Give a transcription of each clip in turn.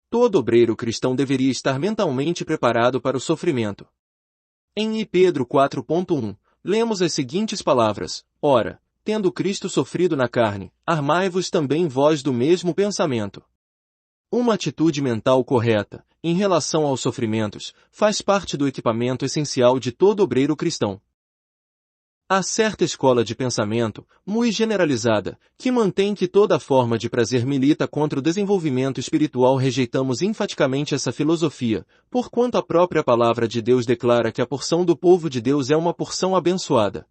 Todo obreiro cristão deveria estar mentalmente preparado para o sofrimento. Em Pedro 4.1, lemos as seguintes palavras: Ora, tendo Cristo sofrido na carne, armai-vos também vós do mesmo pensamento. Uma atitude mental correta, em relação aos sofrimentos, faz parte do equipamento essencial de todo obreiro cristão. Há certa escola de pensamento, muito generalizada, que mantém que toda forma de prazer milita contra o desenvolvimento espiritual. Rejeitamos enfaticamente essa filosofia, porquanto a própria palavra de Deus declara que a porção do povo de Deus é uma porção abençoada.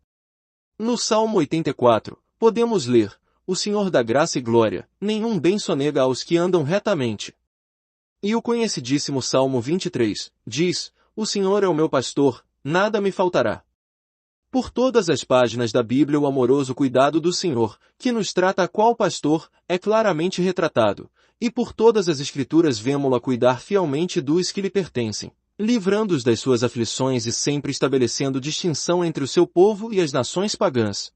No Salmo 84, podemos ler: O Senhor dá graça e glória, nenhum bem sonega aos que andam retamente. E o conhecidíssimo Salmo 23, diz: O Senhor é o meu pastor, nada me faltará. Por todas as páginas da Bíblia o amoroso cuidado do Senhor, que nos trata a qual pastor, é claramente retratado, e por todas as Escrituras vemo-lo a cuidar fielmente dos que lhe pertencem, livrando-os das suas aflições e sempre estabelecendo distinção entre o seu povo e as nações pagãs.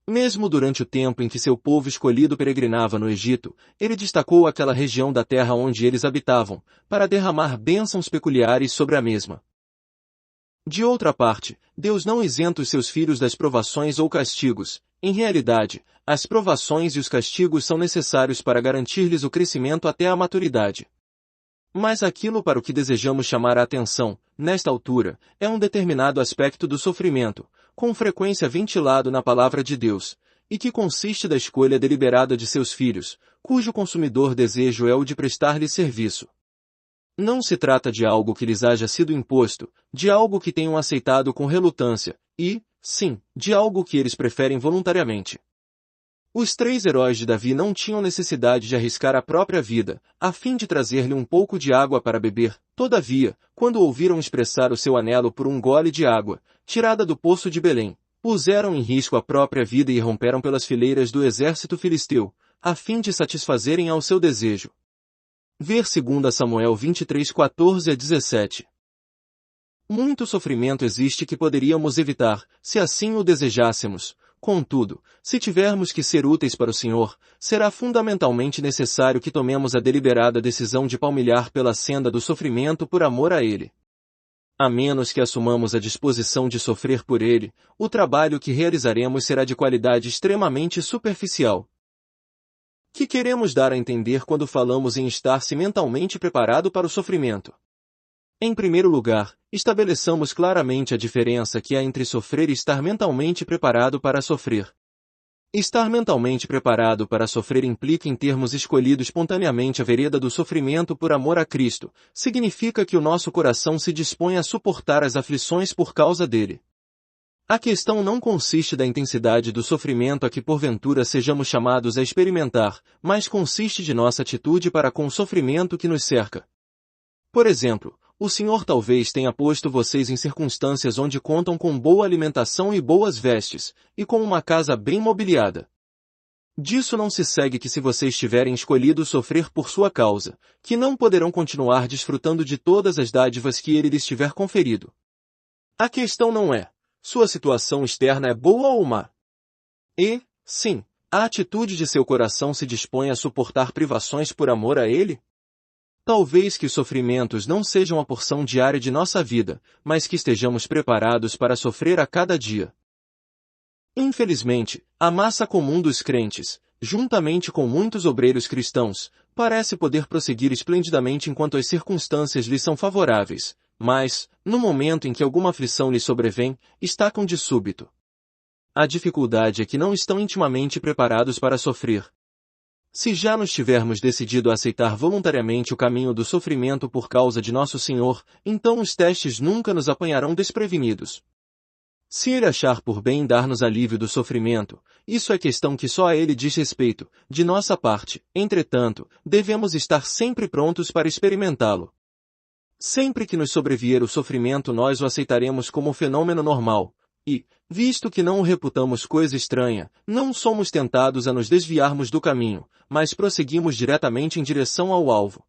Mesmo durante o tempo em que seu povo escolhido peregrinava no Egito, ele destacou aquela região da terra onde eles habitavam, para derramar bênçãos peculiares sobre a mesma. De outra parte, Deus não isenta os seus filhos das provações ou castigos. Em realidade, as provações e os castigos são necessários para garantir-lhes o crescimento até a maturidade. Mas aquilo para o que desejamos chamar a atenção, nesta altura, é um determinado aspecto do sofrimento, com frequência ventilado na palavra de Deus, e que consiste da escolha deliberada de seus filhos, cujo consumidor desejo é o de prestar-lhes serviço. Não se trata de algo que lhes haja sido imposto, de algo que tenham aceitado com relutância, e, sim, de algo que eles preferem voluntariamente. Os 3 heróis de Davi não tinham necessidade de arriscar a própria vida, a fim de trazer-lhe um pouco de água para beber. Todavia, quando ouviram expressar o seu anelo por um gole de água, tirada do poço de Belém, puseram em risco a própria vida e irromperam pelas fileiras do exército filisteu, a fim de satisfazerem ao seu desejo. Ver 2 Samuel 23:14-17. Muito sofrimento existe que poderíamos evitar, se assim o desejássemos. Contudo, se tivermos que ser úteis para o Senhor, será fundamentalmente necessário que tomemos a deliberada decisão de palmilhar pela senda do sofrimento por amor a Ele. A menos que assumamos a disposição de sofrer por Ele, o trabalho que realizaremos será de qualidade extremamente superficial. Que queremos dar a entender quando falamos em estar-se mentalmente preparado para o sofrimento? Em primeiro lugar, estabeleçamos claramente a diferença que há entre sofrer e estar mentalmente preparado para sofrer. Estar mentalmente preparado para sofrer implica em termos escolhido espontaneamente a vereda do sofrimento por amor a Cristo, significa que o nosso coração se dispõe a suportar as aflições por causa dele. A questão não consiste da intensidade do sofrimento a que porventura sejamos chamados a experimentar, mas consiste de nossa atitude para com o sofrimento que nos cerca. Por exemplo, o Senhor talvez tenha posto vocês em circunstâncias onde contam com boa alimentação e boas vestes, e com uma casa bem mobiliada. Disso não se segue que se vocês tiverem escolhido sofrer por sua causa, que não poderão continuar desfrutando de todas as dádivas que Ele lhes tiver conferido. A questão não é: sua situação externa é boa ou má? E, sim, a atitude de seu coração se dispõe a suportar privações por amor a Ele? Talvez que os sofrimentos não sejam a porção diária de nossa vida, mas que estejamos preparados para sofrer a cada dia. Infelizmente, a massa comum dos crentes, juntamente com muitos obreiros cristãos, parece poder prosseguir esplendidamente enquanto as circunstâncias lhes são favoráveis, mas, no momento em que alguma aflição lhes sobrevém, estacam de súbito. A dificuldade é que não estão intimamente preparados para sofrer. Se já nos tivermos decidido a aceitar voluntariamente o caminho do sofrimento por causa de nosso Senhor, então os testes nunca nos apanharão desprevenidos. Se Ele achar por bem dar-nos alívio do sofrimento, isso é questão que só a Ele diz respeito. De nossa parte, entretanto, devemos estar sempre prontos para experimentá-lo. Sempre que nos sobrevier o sofrimento nós o aceitaremos como fenômeno normal, e, visto que não o reputamos coisa estranha, não somos tentados a nos desviarmos do caminho, mas prosseguimos diretamente em direção ao alvo.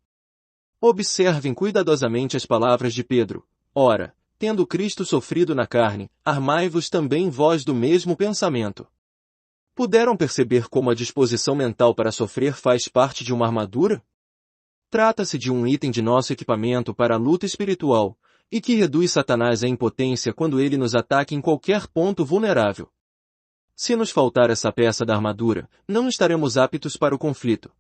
Observem cuidadosamente as palavras de Pedro: Ora, tendo Cristo sofrido na carne, armai-vos também vós do mesmo pensamento. Puderam perceber como a disposição mental para sofrer faz parte de uma armadura? Trata-se de um item de nosso equipamento para a luta espiritual, e que reduz Satanás à impotência quando ele nos ataca em qualquer ponto vulnerável. Se nos faltar essa peça da armadura, não estaremos aptos para o conflito.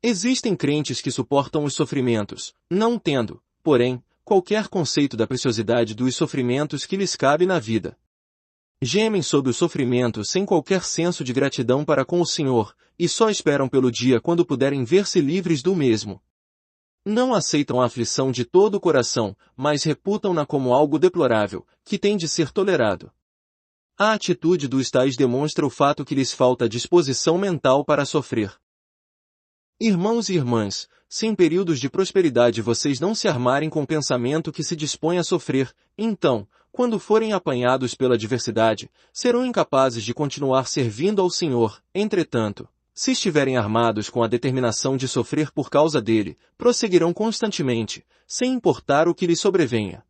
Existem crentes que suportam os sofrimentos, não tendo, porém, qualquer conceito da preciosidade dos sofrimentos que lhes cabe na vida. Gemem sob o sofrimento sem qualquer senso de gratidão para com o Senhor, e só esperam pelo dia quando puderem ver-se livres do mesmo. Não aceitam a aflição de todo o coração, mas reputam-na como algo deplorável, que tem de ser tolerado. A atitude dos tais demonstra o fato que lhes falta disposição mental para sofrer. Irmãos e irmãs, se em períodos de prosperidade vocês não se armarem com o pensamento que se dispõe a sofrer, então, quando forem apanhados pela adversidade, serão incapazes de continuar servindo ao Senhor. Entretanto, se estiverem armados com a determinação de sofrer por causa dele, prosseguirão constantemente, sem importar o que lhes sobrevenha.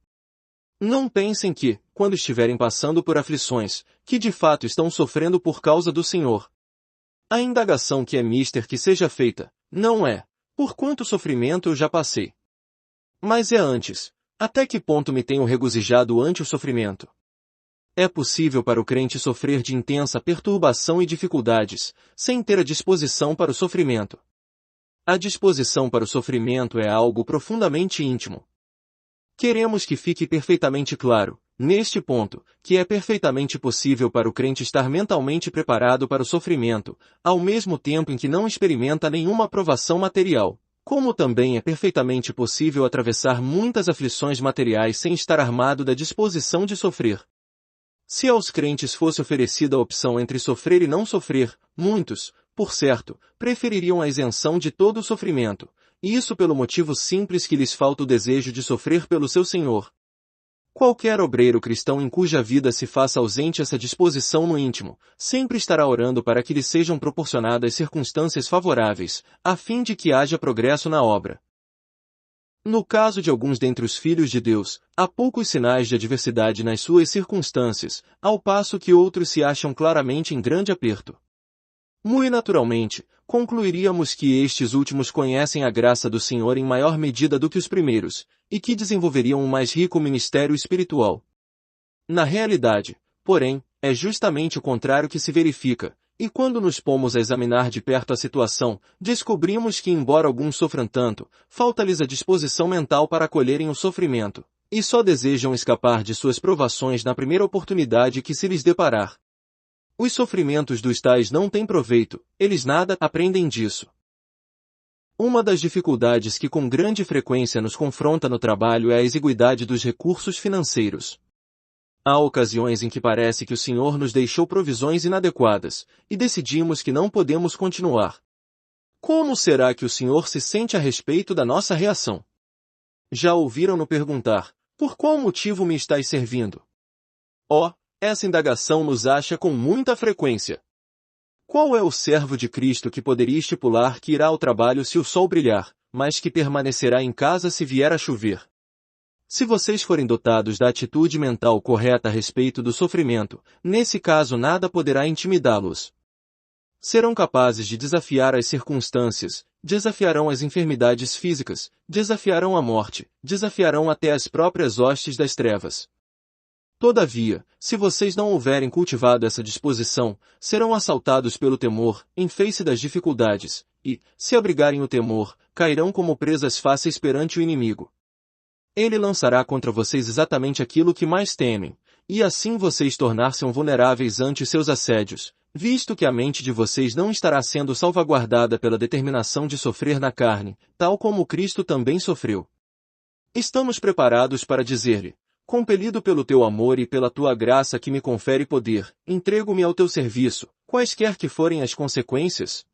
Não pensem que, quando estiverem passando por aflições, que de fato estão sofrendo por causa do Senhor. A indagação que é mister que seja feita, não é, por quanto sofrimento eu já passei. Mas é antes, até que ponto me tenho regozijado ante o sofrimento. É possível para o crente sofrer de intensa perturbação e dificuldades, sem ter a disposição para o sofrimento. A disposição para o sofrimento é algo profundamente íntimo. Queremos que fique perfeitamente claro, neste ponto, que é perfeitamente possível para o crente estar mentalmente preparado para o sofrimento, ao mesmo tempo em que não experimenta nenhuma provação material, como também é perfeitamente possível atravessar muitas aflições materiais sem estar armado da disposição de sofrer. Se aos crentes fosse oferecida a opção entre sofrer e não sofrer, muitos, por certo, prefeririam a isenção de todo o sofrimento, e isso pelo motivo simples que lhes falta o desejo de sofrer pelo seu Senhor. Qualquer obreiro cristão em cuja vida se faça ausente essa disposição no íntimo, sempre estará orando para que lhe sejam proporcionadas circunstâncias favoráveis, a fim de que haja progresso na obra. No caso de alguns dentre os filhos de Deus, há poucos sinais de adversidade nas suas circunstâncias, ao passo que outros se acham claramente em grande aperto. Muito naturalmente, concluiríamos que estes últimos conhecem a graça do Senhor em maior medida do que os primeiros, e que desenvolveriam um mais rico ministério espiritual. Na realidade, porém, é justamente o contrário que se verifica, e quando nos pomos a examinar de perto a situação, descobrimos que embora alguns sofram tanto, falta-lhes a disposição mental para acolherem o sofrimento, e só desejam escapar de suas provações na primeira oportunidade que se lhes deparar. Os sofrimentos dos tais não têm proveito, eles nada aprendem disso. Uma das dificuldades que com grande frequência nos confronta no trabalho é a exiguidade dos recursos financeiros. Há ocasiões em que parece que o Senhor nos deixou provisões inadequadas, e decidimos que não podemos continuar. Como será que o Senhor se sente a respeito da nossa reação? Já ouviram-no perguntar, por qual motivo me estás servindo? Essa indagação nos acha com muita frequência. Qual é o servo de Cristo que poderia estipular que irá ao trabalho se o sol brilhar, mas que permanecerá em casa se vier a chover? Se vocês forem dotados da atitude mental correta a respeito do sofrimento, nesse caso nada poderá intimidá-los. Serão capazes de desafiar as circunstâncias, desafiarão as enfermidades físicas, desafiarão a morte, desafiarão até as próprias hostes das trevas. Todavia, se vocês não houverem cultivado essa disposição, serão assaltados pelo temor, em face das dificuldades, e, se abrigarem o temor, cairão como presas fáceis perante o inimigo. Ele lançará contra vocês exatamente aquilo que mais temem, e assim vocês tornar-se-ão vulneráveis ante seus assédios, visto que a mente de vocês não estará sendo salvaguardada pela determinação de sofrer na carne, tal como Cristo também sofreu. Estamos preparados para dizer-lhe: compelido pelo teu amor e pela tua graça que me confere poder, entrego-me ao teu serviço, quaisquer que forem as consequências.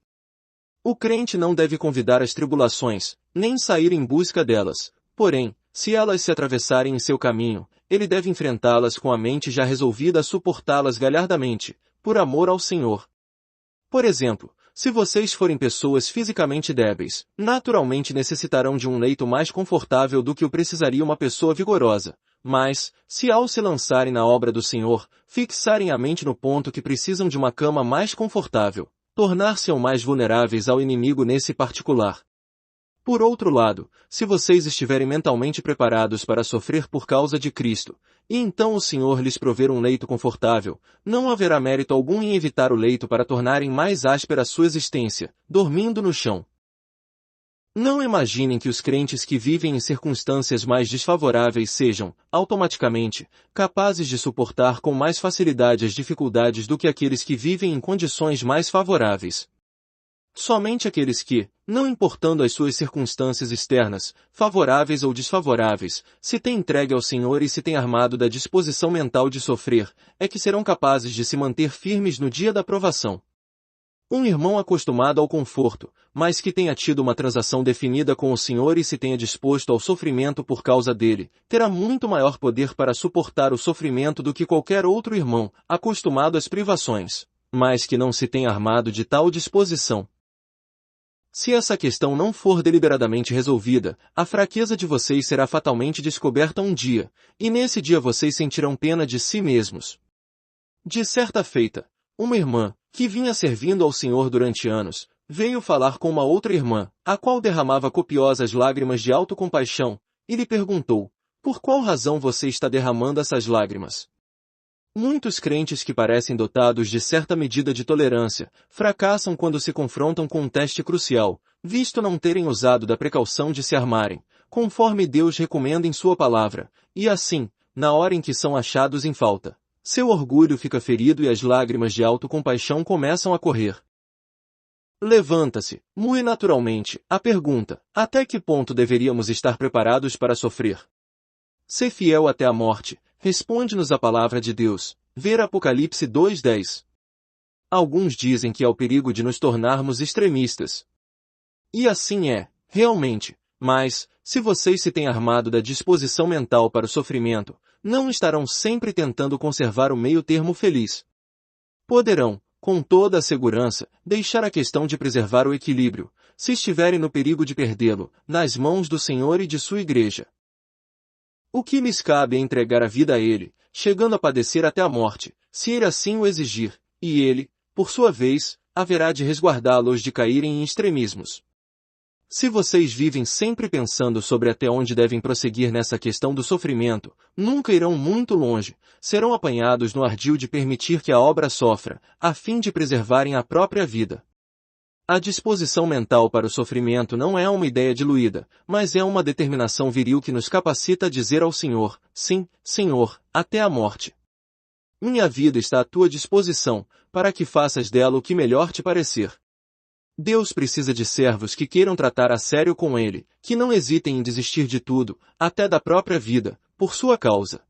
O crente não deve convidar as tribulações, nem sair em busca delas, porém, se elas se atravessarem em seu caminho, ele deve enfrentá-las com a mente já resolvida a suportá-las galhardamente, por amor ao Senhor. Por exemplo, se vocês forem pessoas fisicamente débeis, naturalmente necessitarão de um leito mais confortável do que o precisaria uma pessoa vigorosa. Mas, se ao se lançarem na obra do Senhor, fixarem a mente no ponto que precisam de uma cama mais confortável, tornar-se-ão mais vulneráveis ao inimigo nesse particular. Por outro lado, se vocês estiverem mentalmente preparados para sofrer por causa de Cristo, e então o Senhor lhes prover um leito confortável, não haverá mérito algum em evitar o leito para tornarem mais áspera a sua existência, dormindo no chão. Não imaginem que os crentes que vivem em circunstâncias mais desfavoráveis sejam, automaticamente, capazes de suportar com mais facilidade as dificuldades do que aqueles que vivem em condições mais favoráveis. Somente aqueles que, não importando as suas circunstâncias externas, favoráveis ou desfavoráveis, se têm entregue ao Senhor e se têm armado da disposição mental de sofrer, é que serão capazes de se manter firmes no dia da provação. Um irmão acostumado ao conforto, mas que tenha tido uma transação definida com o Senhor e se tenha disposto ao sofrimento por causa dele, terá muito maior poder para suportar o sofrimento do que qualquer outro irmão, acostumado às privações, mas que não se tenha armado de tal disposição. Se essa questão não for deliberadamente resolvida, a fraqueza de vocês será fatalmente descoberta um dia, e nesse dia vocês sentirão pena de si mesmos. De certa feita, uma irmã, que vinha servindo ao Senhor durante anos, veio falar com uma outra irmã, a qual derramava copiosas lágrimas de autocompaixão, e lhe perguntou: por qual razão você está derramando essas lágrimas? Muitos crentes que parecem dotados de certa medida de tolerância, fracassam quando se confrontam com um teste crucial, visto não terem usado da precaução de se armarem, conforme Deus recomenda em sua palavra, e assim, na hora em que são achados em falta, seu orgulho fica ferido e as lágrimas de autocompaixão começam a correr. Levanta-se, muito naturalmente, a pergunta: até que ponto deveríamos estar preparados para sofrer? Ser fiel até a morte, responde-nos a palavra de Deus, ver Apocalipse 2:10. Alguns dizem que há o perigo de nos tornarmos extremistas. E assim é, realmente, mas, se vocês se têm armado da disposição mental para o sofrimento, não estarão sempre tentando conservar o meio termo feliz. Poderão, com toda a segurança, deixar a questão de preservar o equilíbrio, se estiverem no perigo de perdê-lo, nas mãos do Senhor e de sua igreja. O que lhes cabe é entregar a vida a Ele, chegando a padecer até a morte, se Ele assim o exigir, e Ele, por sua vez, haverá de resguardá-los de caírem em extremismos. Se vocês vivem sempre pensando sobre até onde devem prosseguir nessa questão do sofrimento, nunca irão muito longe, serão apanhados no ardil de permitir que a obra sofra, a fim de preservarem a própria vida. A disposição mental para o sofrimento não é uma ideia diluída, mas é uma determinação viril que nos capacita a dizer ao Senhor: sim, Senhor, até a morte. Minha vida está à tua disposição, para que faças dela o que melhor te parecer. Deus precisa de servos que queiram tratar a sério com Ele, que não hesitem em desistir de tudo, até da própria vida, por sua causa.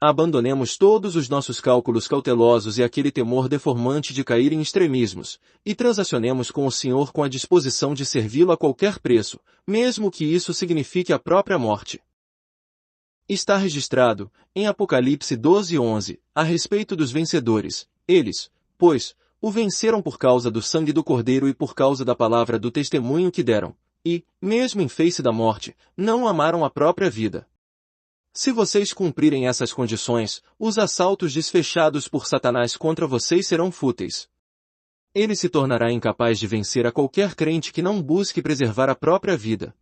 Abandonemos todos os nossos cálculos cautelosos e aquele temor deformante de cair em extremismos, e transacionemos com o Senhor com a disposição de servi-lo a qualquer preço, mesmo que isso signifique a própria morte. Está registrado, em Apocalipse 12:11, a respeito dos vencedores: eles, pois, o venceram por causa do sangue do Cordeiro e por causa da palavra do testemunho que deram, e, mesmo em face da morte, não amaram a própria vida. Se vocês cumprirem essas condições, os assaltos desfechados por Satanás contra vocês serão fúteis. Ele se tornará incapaz de vencer a qualquer crente que não busque preservar a própria vida.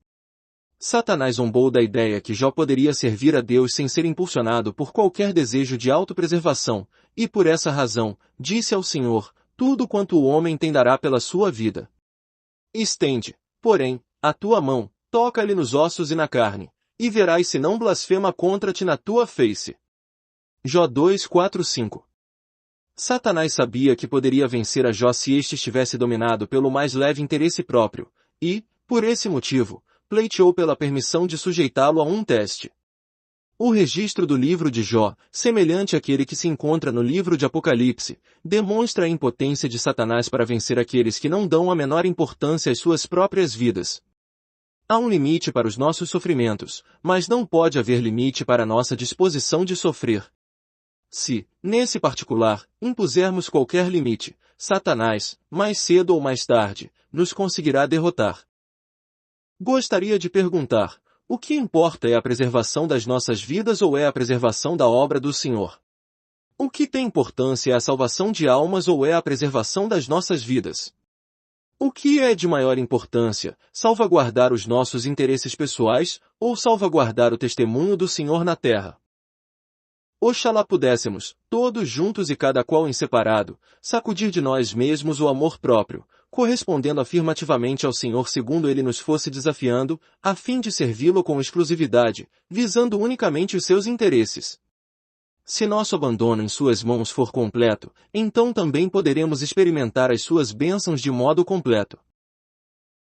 Satanás zombou da ideia que Jó poderia servir a Deus sem ser impulsionado por qualquer desejo de autopreservação, e por essa razão, disse ao Senhor: tudo quanto o homem tem dará pela sua vida. Estende, porém, a tua mão, toca-lhe nos ossos e na carne, e verás se não blasfema contra-te na tua face. Jó 2:4-5. Satanás sabia que poderia vencer a Jó se este estivesse dominado pelo mais leve interesse próprio, e, por esse motivo, pleiteou pela permissão de sujeitá-lo a um teste. O registro do livro de Jó, semelhante àquele que se encontra no livro de Apocalipse, demonstra a impotência de Satanás para vencer aqueles que não dão a menor importância às suas próprias vidas. Há um limite para os nossos sofrimentos, mas não pode haver limite para a nossa disposição de sofrer. Se, nesse particular, impusermos qualquer limite, Satanás, mais cedo ou mais tarde, nos conseguirá derrotar. Gostaria de perguntar: o que importa é a preservação das nossas vidas ou é a preservação da obra do Senhor? O que tem importância é a salvação de almas ou é a preservação das nossas vidas? O que é de maior importância, salvaguardar os nossos interesses pessoais ou salvaguardar o testemunho do Senhor na terra? Oxalá pudéssemos, todos juntos e cada qual em separado, sacudir de nós mesmos o amor próprio, correspondendo afirmativamente ao Senhor segundo Ele nos fosse desafiando, a fim de servi-lo com exclusividade, visando unicamente os seus interesses. Se nosso abandono em suas mãos for completo, então também poderemos experimentar as suas bênçãos de modo completo.